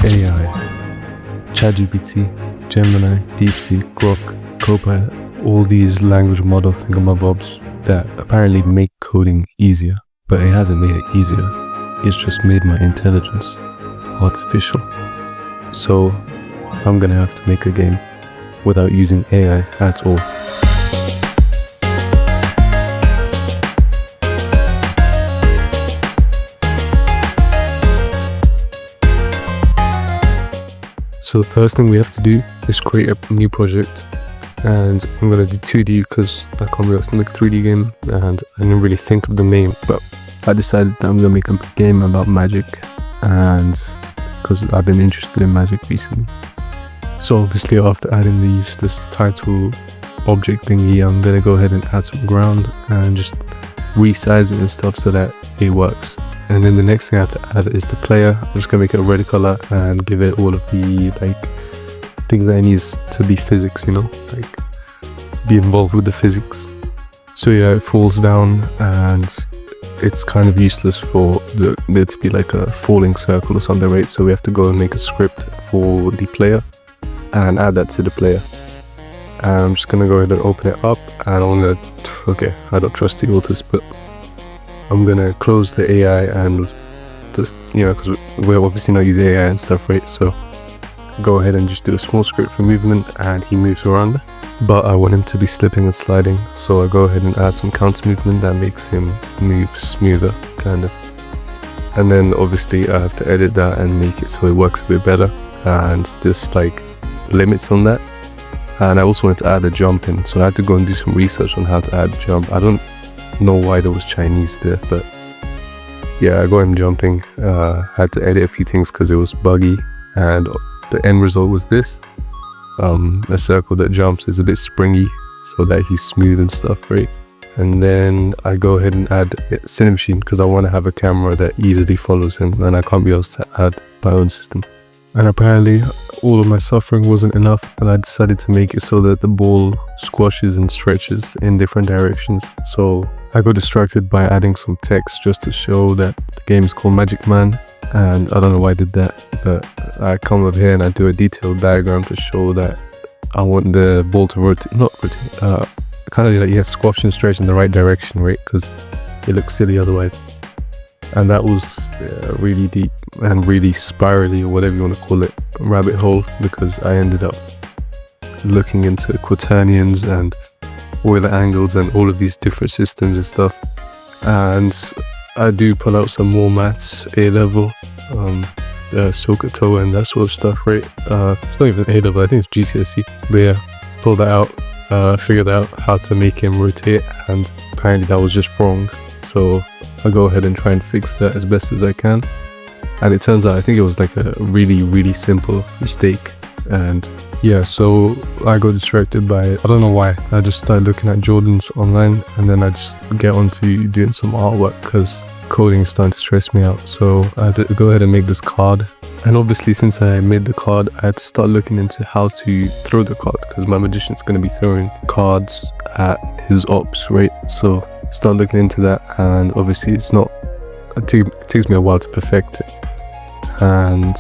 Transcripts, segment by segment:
AI, ChatGPT, Gemini, DeepSeek, Grok, Copilot, all these language model thingamabobs that apparently make coding easier, but it hasn't made it easier. It's just made my intelligence artificial. So I'm gonna have to make a game without using AI at all. So the first thing we have to do is create a new project, and I'm gonna do 2D because I can't be asked to make a 3D game, and I didn't really think of the name, but I decided that I'm gonna make a game about magic, and because I've been interested in magic recently. So obviously after adding the useless title object thingy, I'm gonna go ahead and add some ground and just resize it and stuff so that it works. And then the next thing I have to add is the player. I'm just gonna make it a red color and give it all of the things that it needs to be physics, be involved with the physics. So yeah, it falls down and it's kind of useless for there to be like a falling circle or something, right? So we have to go and make a script for the player and add that to the player. And I'm just gonna go ahead and open it up, and I don't trust the authors, but I'm gonna close the AI and just, because we're obviously not using AI and stuff, right? So go ahead and just do a small script for movement, and he moves around, but I want him to be slipping and sliding, so I go ahead and add some counter movement that makes him move smoother, kind of. And then obviously I have to edit that and make it so it works a bit better, and there's limits on that. And I also wanted to add a jump in, so I had to go and do some research on how to add jump. I don't know why there was Chinese there, but yeah, I got him jumping. Had to edit a few things because it was buggy, and the end result was this. A circle that jumps is a bit springy so that he's smooth and stuff, right? And then I go ahead and add Cinemachine because I want to have a camera that easily follows him, and I can't be asked to add my own system. And apparently all of my suffering wasn't enough, and I decided to make it so that the ball squashes and stretches in different directions. So I got distracted by adding some text just to show that the game is called Magic Man, and I don't know why I did that, but I come over here and I do a detailed diagram to show that I want the ball to squash and stretch in the right direction, right? Because it looks silly otherwise. And that was really deep and really spirally, or whatever you want to call it, rabbit hole, because I ended up looking into quaternions and Euler angles and all of these different systems and stuff. And I do pull out some more maths, A-level, SOHCAHTOA and that sort of stuff, right? It's not even A-level, I think it's GCSE. But yeah, pulled that out, figured out how to make him rotate, and apparently that was just wrong. So I go ahead and try and fix that as best as I can. And it turns out I think it was a really, really simple mistake. And yeah, so I got distracted by it. I don't know why. I just started looking at Jordans online, and then I just get onto doing some artwork because coding is starting to stress me out. So I had to go ahead and make this card. And obviously since I made the card, I had to start looking into how to throw the card, because my magician's going to be throwing cards at his ops, right? So start looking into that, and obviously it takes me a while to perfect it. And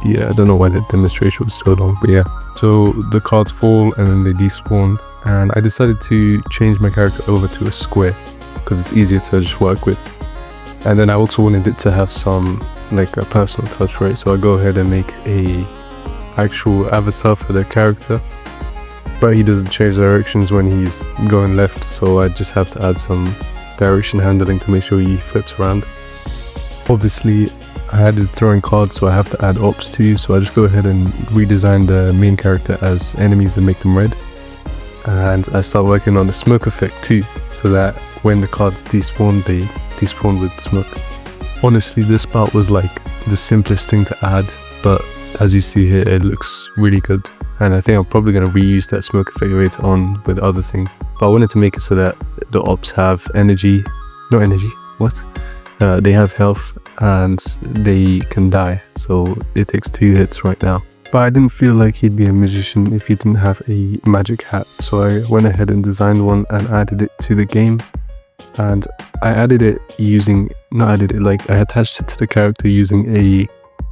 yeah, I don't know why the demonstration was so long, but yeah. So the cards fall and then they despawn, and I decided to change my character over to a square because it's easier to just work with. And then I also wanted it to have some a personal touch, right? So I go ahead and make a actual avatar for the character, but he doesn't change directions when he's going left, so I just have to add some direction handling to make sure he flips around. Obviously I added throwing cards, so I have to add ops too, so I just go ahead and redesign the main character as enemies and make them red. And I start working on the smoke effect too, so that when the cards despawn, they despawn with smoke. Honestly, this part was the simplest thing to add, but as you see here, it looks really good. And I think I'm probably going to reuse that smoke effect later on with other things. But I wanted to make it so that the ops have they have health and they can die. So it takes 2 hits right now. But I didn't feel like he'd be a magician if he didn't have a magic hat. So I went ahead and designed one and added it to the game. And I added it using, I attached it to the character using a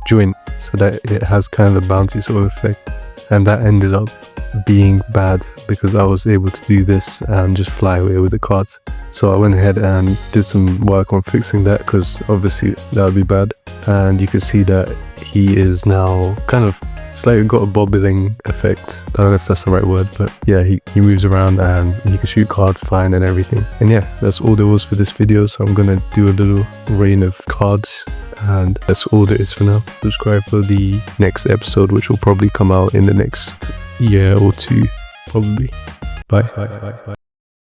joint so that it has kind of a bouncy sort of effect, and that ended up being bad because I was able to do this and just fly away with the cards. So I went ahead and did some work on fixing that, because obviously that would be bad. And you can see that he is now kind of, it's like got a bobbling effect. I don't know if that's the right word, but yeah, he moves around and he can shoot cards fine and everything. And yeah, that's all there was for this video. So I'm gonna do a little rain of cards, and that's all there is for now. Subscribe for the next episode, which will probably come out in the next year or two, probably. Bye.